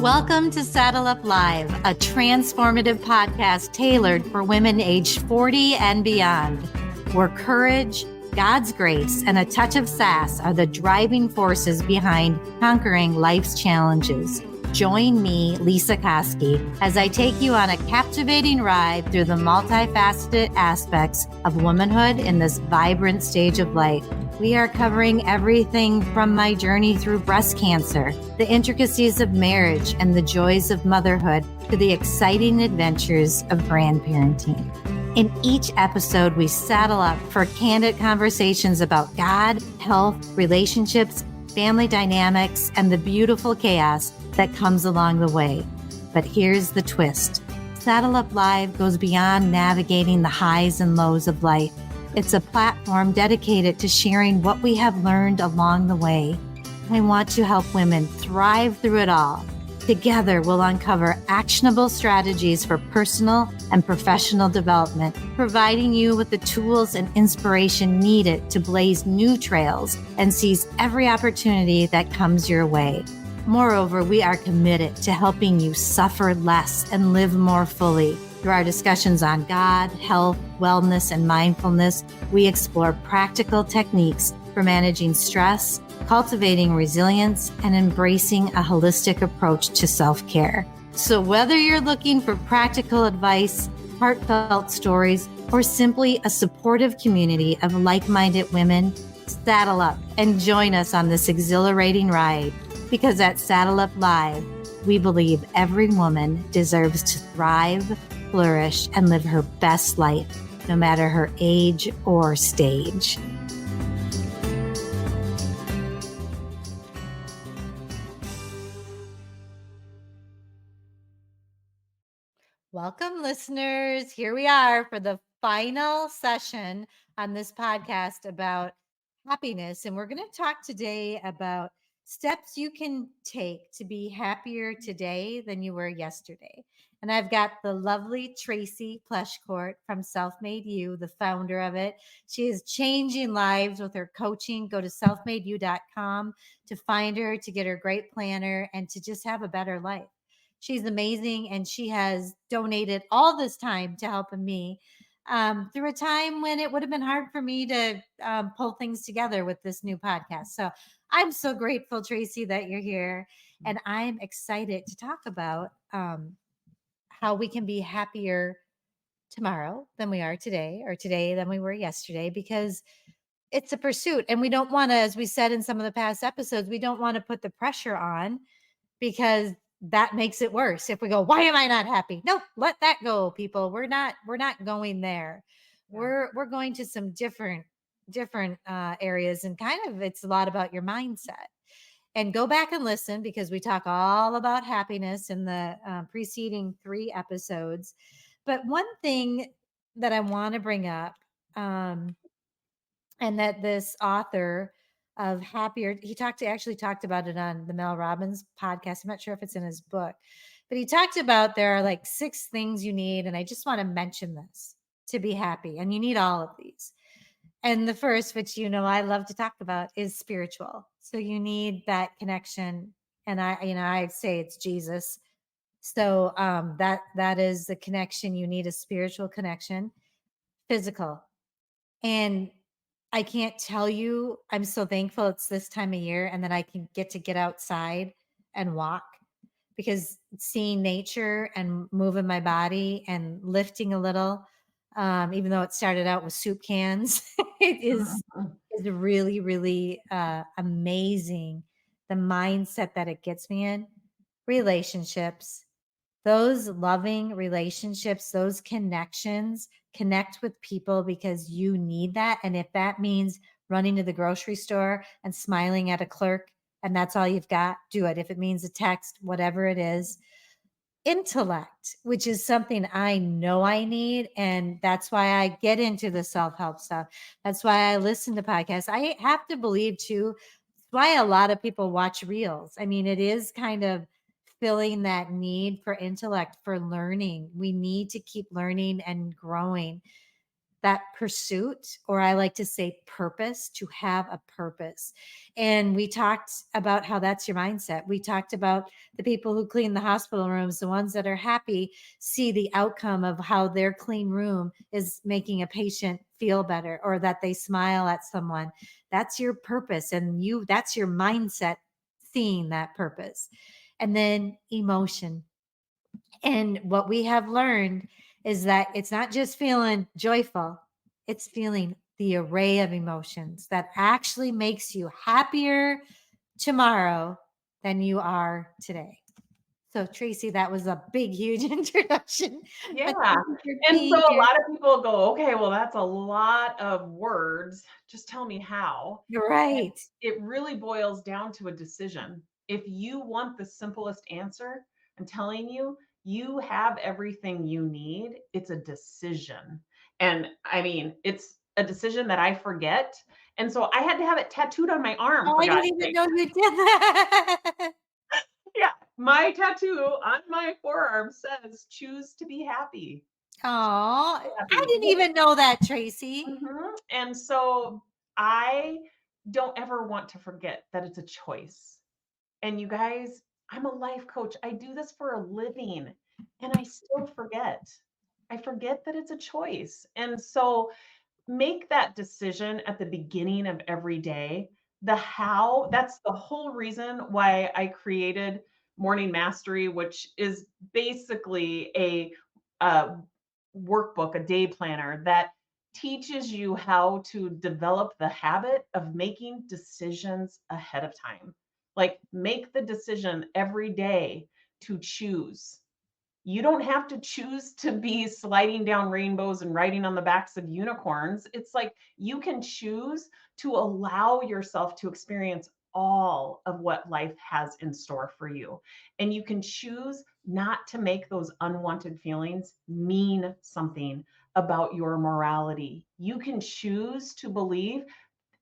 Welcome to Saddle Up Live, a transformative podcast tailored for women aged 40 and beyond, where courage, God's grace, and a touch of sass are the driving forces behind conquering life's challenges. Join me, Lesa, as I take you on a captivating ride through the multifaceted aspects of womanhood in this vibrant stage of life. We are covering everything from my journey through breast cancer, the intricacies of marriage, and the joys of motherhood, to the exciting adventures of grandparenting. In each episode, we saddle up for candid conversations about God, health, relationships, family dynamics, and the beautiful chaos that comes along the way. But here's the twist. Saddle Up Live goes beyond navigating the highs and lows of life. It's a platform dedicated to sharing what we have learned along the way. I want to help women thrive through it all. Together, we'll uncover actionable strategies for personal and professional development, providing you with the tools and inspiration needed to blaze new trails and seize every opportunity that comes your way. Moreover, we are committed to helping you suffer less and live more fully. Through our discussions on God, health, wellness, and mindfulness, we explore practical techniques for managing stress, cultivating resilience, and embracing a holistic approach to self-care. So whether you're looking for practical advice, heartfelt stories, or simply a supportive community of like-minded women, saddle up and join us on this exhilarating ride. Because at Saddle Up Live, we believe every woman deserves to thrive, flourish, and live her best life, no matter her age or stage. Welcome, listeners. Here we are for the final session on this podcast about happiness. And we're going to talk today about steps you can take to be happier today than you were yesterday. And I've got the lovely Tracy Pleshcourt from Self-Made You, the founder of it. She is changing lives with her coaching. Go to selfmadeyou.com to find her, to get her great planner, and to just have a better life. She's amazing, and she has donated all this time to helping me through a time when it would have been hard for me to pull things together with this new podcast. So I'm so grateful, Tracy, that you're here. And I'm excited to talk about how we can be happier tomorrow than we are today, or today than we were yesterday, because it's a pursuit. And we don't want to, as we said in some of the past episodes, we don't want to put the pressure on, because that makes it worse. If we go, why am I not happy? No, let that go, people. We're not going there. Yeah. We're going to some different areas, and kind of, it's a lot about your mindset. And go back and listen, because we talk all about happiness in the preceding 3 episodes. But one thing that I want to bring up, and that this author of Happier, he actually talked about it on the Mel Robbins podcast. I'm not sure if it's in his book, but he talked about there are like 6 things you need. And I just want to mention this to be happy. And you need all of these. And the first, which, I love to talk about, is spiritual. So you need that connection. And I say it's Jesus. So that is the connection. You need a spiritual connection. Physical. And I can't tell you, I'm so thankful it's this time of year and that I can get outside and walk, because seeing nature and moving my body and lifting a little, even though it started out with soup cans, it is really, really amazing. The mindset that it gets me in. Relationships, those loving relationships, those connections, connect with people, because you need that. And if that means running to the grocery store and smiling at a clerk, and that's all you've got, do it. If it means a text, whatever it is. Intellect, which is something I know I need. And that's why I get into the self-help stuff. That's why I listen to podcasts. I have to believe too, that's why a lot of people watch reels. I mean, it is kind of filling that need for intellect, for learning. We need to keep learning and growing. that pursuit, or I like to say purpose, to have a purpose. And we talked about how that's your mindset. We talked about the people who clean the hospital rooms, the ones that are happy, see the outcome of how their clean room is making a patient feel better, or that they smile at someone. That's your purpose. And that's your mindset, seeing that purpose. And then emotion. And what we have learned is that it's not just feeling joyful, it's feeling the array of emotions that actually makes you happier tomorrow than you are today. So, Tracy, that was a big, huge introduction. But Yeah. thank you for And so being a here. lot of people go, okay, well, that's a lot of words. Just tell me how. You're And right. it really boils down to a decision. If you want the simplest answer, I'm telling you, you have everything you need. It's a decision. And I mean, it's a decision that I forget. And so I had to have it tattooed on my arm, Oh, for I God's didn't even sake. know you did that. Yeah. My tattoo on my forearm says, choose to be happy. Oh, I Happy. didn't even know that, Tracy. And so I don't ever want to forget that it's a choice. And you guys, I'm a life coach. I do this for a living and I still forget. I forget that it's a choice. And so make that decision at the beginning of every day. The how, that's the whole reason why I created Morning Mastery, which is basically a workbook, a day planner that teaches you how to develop the habit of making decisions ahead of time. Like, make the decision every day to choose. You don't have to choose to be sliding down rainbows and riding on the backs of unicorns. It's like you can choose to allow yourself to experience all of what life has in store for you. And you can choose not to make those unwanted feelings mean something about your morality. You can choose to believe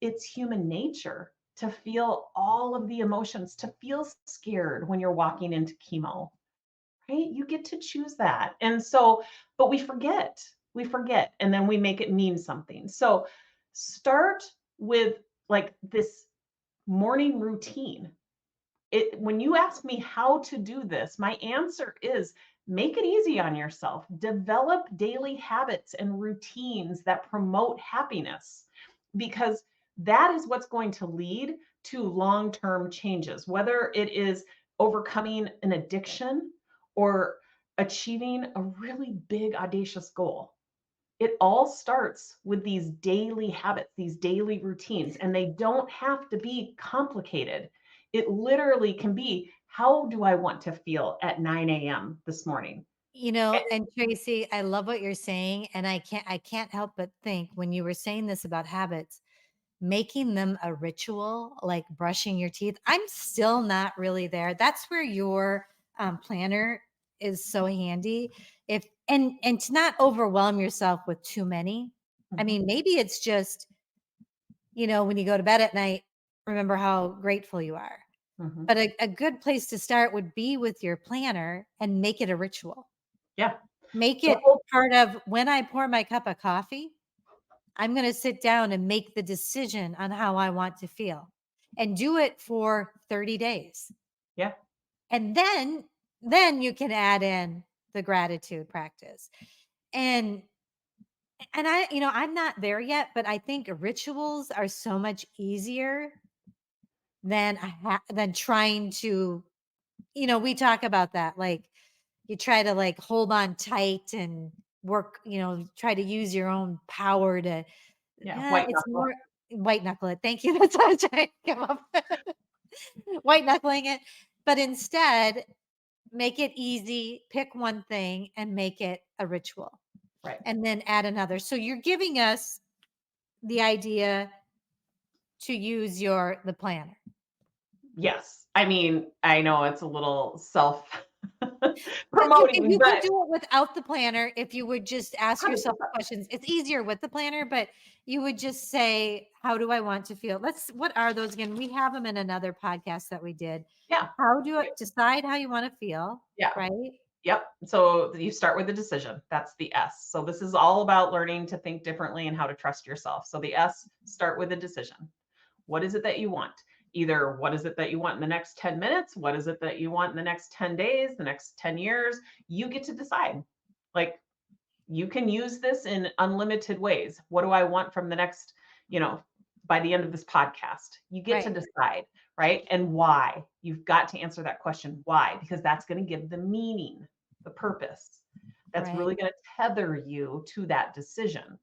it's human nature to feel all of the emotions, to feel scared when you're walking into chemo, right? You get to choose that. And so, but we forget, and then we make it mean something. So start with like this morning routine. When you ask me how to do this, my answer is make it easy on yourself. Develop daily habits and routines that promote happiness, because that is what's going to lead to long-term changes, whether it is overcoming an addiction or achieving a really big audacious goal. It all starts with these daily habits, these daily routines, and they don't have to be complicated. It literally can be, how do I want to feel at 9 a.m. this morning? Eh, And Tracy, I love what you're saying. And I can't help but think when you were saying this about habits, making them a ritual, like brushing your teeth. I'm still not really there. That's where your planner is so handy. If and to not overwhelm yourself with too many. I mhm, mean, maybe it's just, when you go to bed at night, remember how grateful you are. mhm. But a good place to start would be with your planner and make it a ritual. Yeah. Make The it whole part of when I pour my cup of coffee, I'm going to sit down and make the decision on how I want to feel and do it for 30 days. Yeah. And then you can add in the gratitude practice. And I'm not there yet, but I think rituals are so much easier than trying to, we talk about that, like you try to like hold on tight and work, try to use your own power to, Yeah, white it's knuckle. more white knuckle it. Thank you. That's what I'm trying to come up with. White knuckling it. But instead, make it easy, pick one thing and make it a ritual Right. and then add another. So you're giving us the idea to use the planner. Yes. I mean, I know it's a little self But promoting, you could but do it without the planner if you would just ask yourself 100%. questions. It's easier with the planner, but you would just say, "How do I want to feel?" What are those again? We have them in another podcast that we did. Yeah. How do I decide how you want to feel, Yeah. right? Yep. So you start with a decision. That's the S. So this is all about learning to think differently and how to trust yourself. So the S, start with a decision. What is it that you want? Either what is it that you want in the next 10 minutes? What is it that you want in the next 10 days, the next 10 years? You get to decide. Like, you can use this in unlimited ways. What do I want from the next, you know, by the end of this podcast? You get to Right. decide, right? And why? You've got to answer that question, why? Because that's going to give the meaning, the purpose. That's Right. really going to tether you to that decision.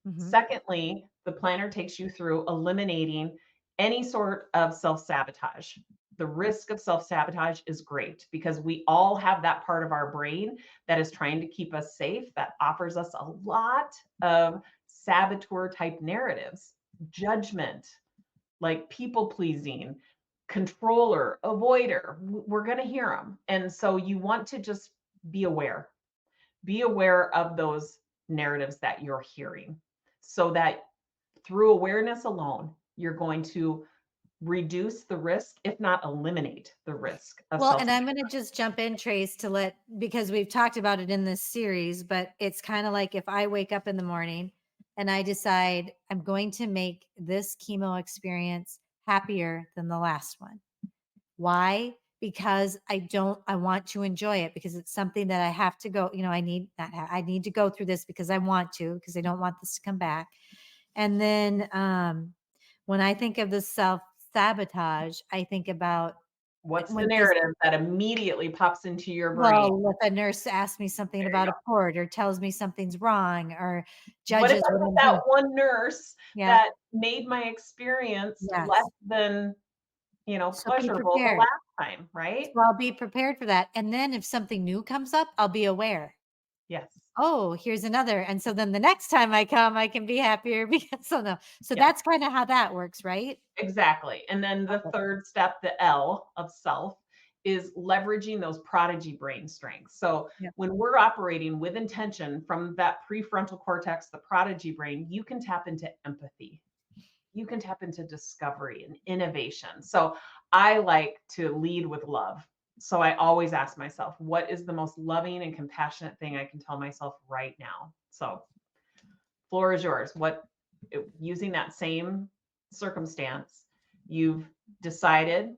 Hmm. Secondly, the planner takes you through eliminating any sort of self sabotage. The risk of self sabotage is great because we all have that part of our brain that is trying to keep us safe, that offers us a lot of saboteur type narratives, judgment, like people pleasing, controller, avoider. We're going to hear them. And so you want to just be aware, be aware of those narratives that you're hearing so that through awareness alone, you're going to reduce the risk, if not eliminate the risk of Well, self. and I'm going to just jump in, Trace, to let, because we've talked about it in this series, but it's kind of like if I wake up in the morning and I decide I'm going to make this chemo experience happier than the last one. Why? Because I want to enjoy it because it's something that I have to go, I need to go through this because I want to, because I don't want this to come back. And then when I think of the self sabotage, I think about What's the when this, narrative that immediately pops into your brain? well, if a nurse asks me something There you about go. a port or tells me something's wrong or What if judges I what was I'm that doing. one nurse Yeah. that made my experience less Yes. than, So be pleasurable the prepared. last time, right? So I'll be prepared for that. And then if something new comes up, I'll be aware. Yes. Oh, here's another. And so then the next time I come, I can be happier because so no. So Yes. that's kind of how that works, right? Exactly. And then the Okay. third step, the L of self, is leveraging those prodigy brain strengths. So Yeah. when we're operating with intention from that prefrontal cortex, the prodigy brain, you can tap into empathy. You can tap into discovery and innovation. So I like to lead with love. So I always ask myself, what is the most loving and compassionate thing I can tell myself right now? So floor is yours. Using that same circumstance, you've decided,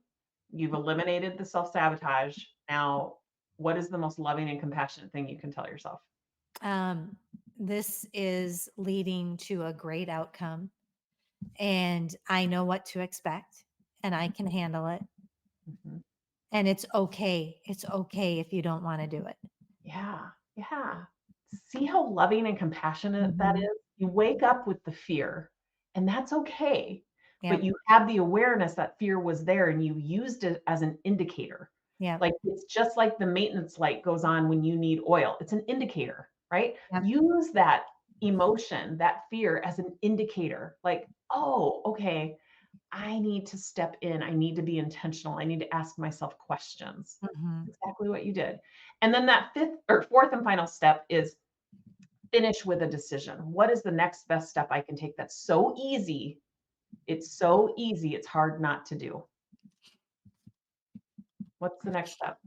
you've eliminated the self sabotage. Now, what is the most loving and compassionate thing you can tell yourself? Um, this is leading to a great outcome, and I know what to expect, and I can handle it. Mhm. And it's okay. It's okay if you don't want to do it. Yeah, yeah. See how loving and compassionate that Mhm. is? You wake up with the fear, and that's okay. But Yep. you have the awareness that fear was there and you used it as an indicator. Yep. Like it's just like the maintenance light goes on when you need oil. It's an indicator, right? Yep. Use that emotion, that fear as an indicator. Like, oh, okay, I need to step in. I need to be intentional. I need to ask myself questions. Mhm. That's exactly what you did. And then that fifth or fourth and final step is finish with a decision. What is the next best step I can take that's so easy? It's so easy, it's hard not to do. What's the next step?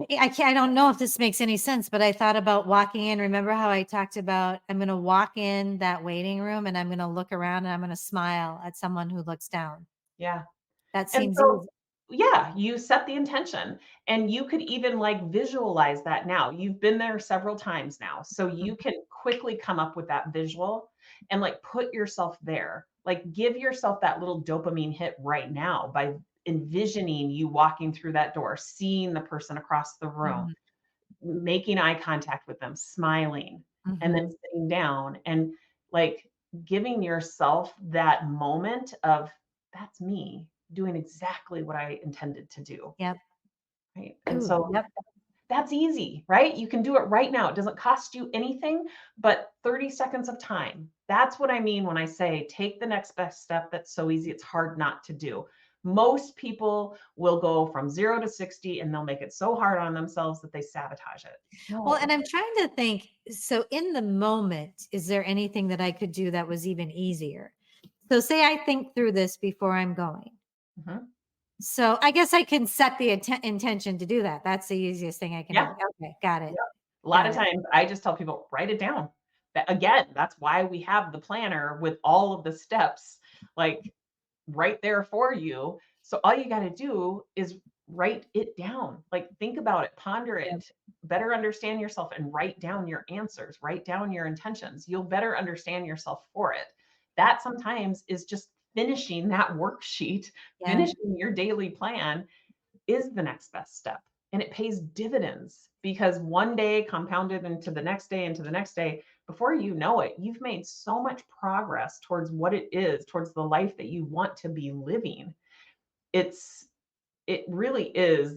I don't know if this makes any sense, but I thought about walking in. Remember how I talked about I'm going to walk in that waiting room and I'm going to look around and I'm going to smile at someone who looks down. Yeah. That And seems so, easy. yeah, you set the intention and you could even like visualize that now. You've been there several times now. So Mhm. you can quickly come up with that visual and like put yourself there. Like give yourself that little dopamine hit right now by envisioning you walking through that door, seeing the person across the room, Mhm. making eye contact with them, smiling, and then Mhm. sitting down and like giving yourself that moment of that's me doing exactly what I intended to do. Yep. Right. And Ooh, so yep. that's easy, right? You can do it right now. It doesn't cost you anything but 30 seconds of time. That's what I mean when I say take the next best step that's so easy, it's hard not to do. Most people will go from 0 to 60 and they'll make it so hard on themselves that they sabotage it. Well, No. and I'm trying to think. So, in the moment, is there anything that I could do that was even easier? So, say I think through this before I'm going. Mhm. So I guess I can set the intention to do that. That's the easiest thing I can do. Yeah. Okay, got it. Yep. A lot Got of it. times I just tell people, write it down. That again, that's why we have the planner with all of the steps like right there for you. So all you got to do is write it down. Like think about it, ponder Yep. it, better understand yourself and write down your answers, write down your intentions. You'll better understand yourself for it. That sometimes is just finishing that worksheet, Yeah. finishing your daily plan is the next best step. And it pays dividends because one day compounded into the next day, into the next day, before you know it, you've made so much progress towards what it is, towards the life that you want to be living. It's, it really is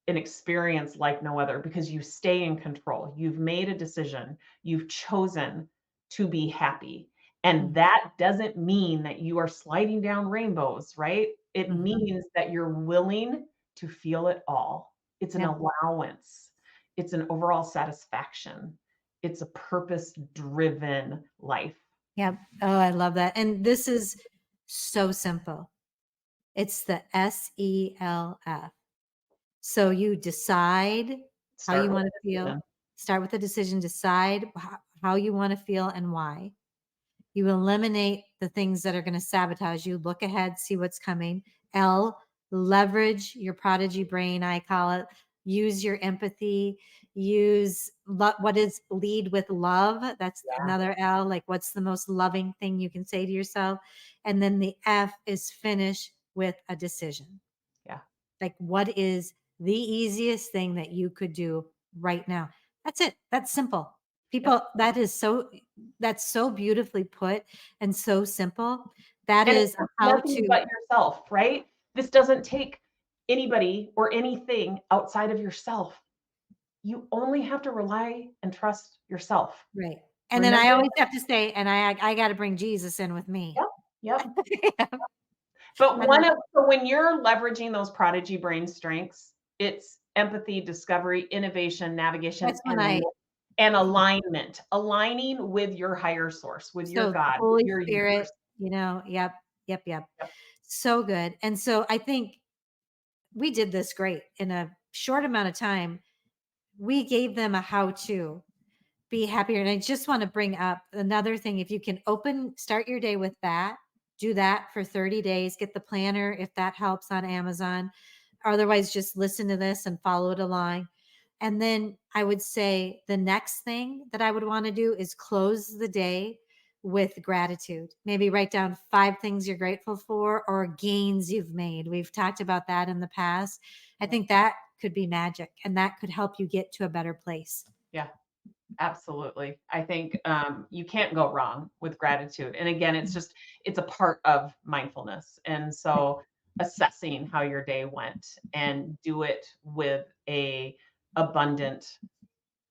an experience like no other because you stay in control. You've made a decision. You've chosen to be happy. And Mm. that doesn't mean that you are sliding down rainbows, right? It Mhm. means that you're willing to feel it all. It's an Yep. allowance, it's an overall satisfaction, it's a purpose driven life. Yep. Oh, I love that. And this is so simple. It's the SELF. So you decide how Start you with want to a feel, decision. start with a decision, decide how you want to feel and why. You eliminate the things that are going to sabotage you. Look ahead, see what's coming. L, leverage your prodigy brain, I call it. Use your empathy. Use what is lead with love. That's Yeah, another L. Like, what's the most loving thing you can say to yourself? And then the F is finish with a decision. yeah. Like, what is the easiest thing that you could do right now? That's it. That's simple. Yep. People, that's so beautifully put and so simple. That And it is a takes how nothing to, but yourself, right? This doesn't take anybody or anything outside of yourself. You only have to rely and trust yourself. right. And then I Remember always that? have to say, and I got to bring Jesus in with me. Yep, yep. Yeah. But And one of so when you're leveraging those prodigy brain strengths, it's empathy, discovery, innovation, navigation, that's when I, and alignment. Aligning with your higher source, with your so God, with Holy your Spirit, universe. yep, yep, yep. Yep, So good. And so I think we did this great in a short amount of time. We gave them a how to be happier. And I just want to bring up another thing. If you can start your day with that, do that for 30 days, get the planner if that helps on Amazon. Otherwise, just listen to this and follow it along. And then I would say the next thing that I would want to do is close the day with gratitude. Maybe write down 5 things you're grateful for or gains you've made. We've talked about that in the past. I yep, think that could be magic and that could help you get to a better place. yeah. Absolutely. I think you can't go wrong with gratitude. And again, it's a part of mindfulness. And so assessing how your day went and do it with a abundant,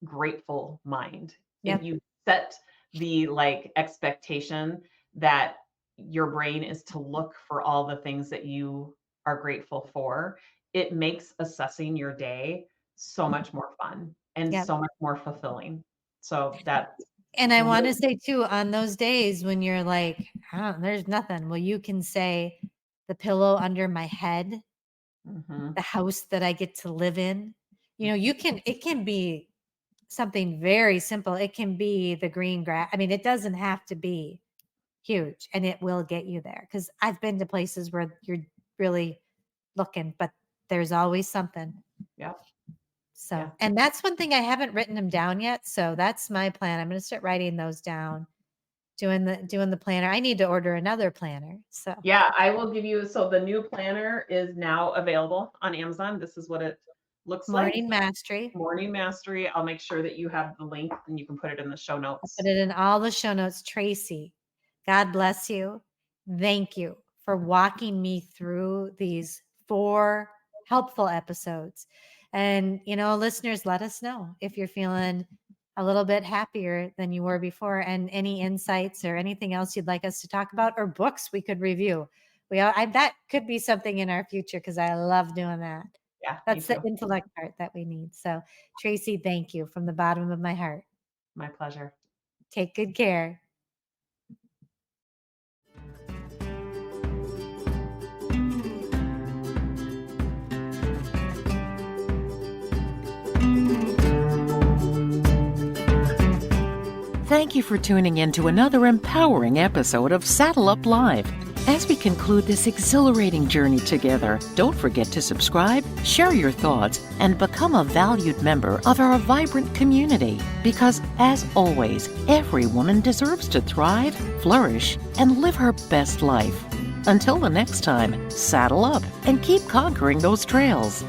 grateful mind. If Yep. you set the like expectation that your brain is to look for all the things that you are grateful for, it makes assessing your day so much more fun and Yep. so much more fulfilling. So that's And I want really to say too, on those days when you're like, there's nothing. Well, you can say the pillow under my head, mhm, the house that I get to live in. mhm, It can be something very simple. It can be the green grass. I mean, it doesn't have to be huge and it will get you there. Cause I've been to places where you're really looking, but there's always something. yeah, So, yeah. and that's one thing I haven't written them down yet. So that's my plan. I'm going to start writing those down, doing the planner. I need to order another planner. So Yeah, I will give you so the new planner is now available on Amazon. This is what it looks like. morning mastery. Morning Mastery. I'll make sure that you have the link and you can put it in the show I'll put notes. it in all the show notes. Tracy, God bless you. Thank you for walking me through these 4 helpful episodes. And, listeners, let us know if you're feeling a little bit happier than you were before and any insights or anything else you'd like us to talk about or books we could review. That could be something in our future because I love doing that. Yeah, me That's the too. intellect part that we need. So, Tracy, thank you from the bottom of my heart. My pleasure. Take good care. Thank you for tuning in to another empowering episode of Saddle Up Live. As we conclude this exhilarating journey together, don't forget to subscribe, share your thoughts, and become a valued member of our vibrant community. Because, as always, every woman deserves to thrive, flourish, and live her best life. Until the next time, saddle up and keep conquering those trails.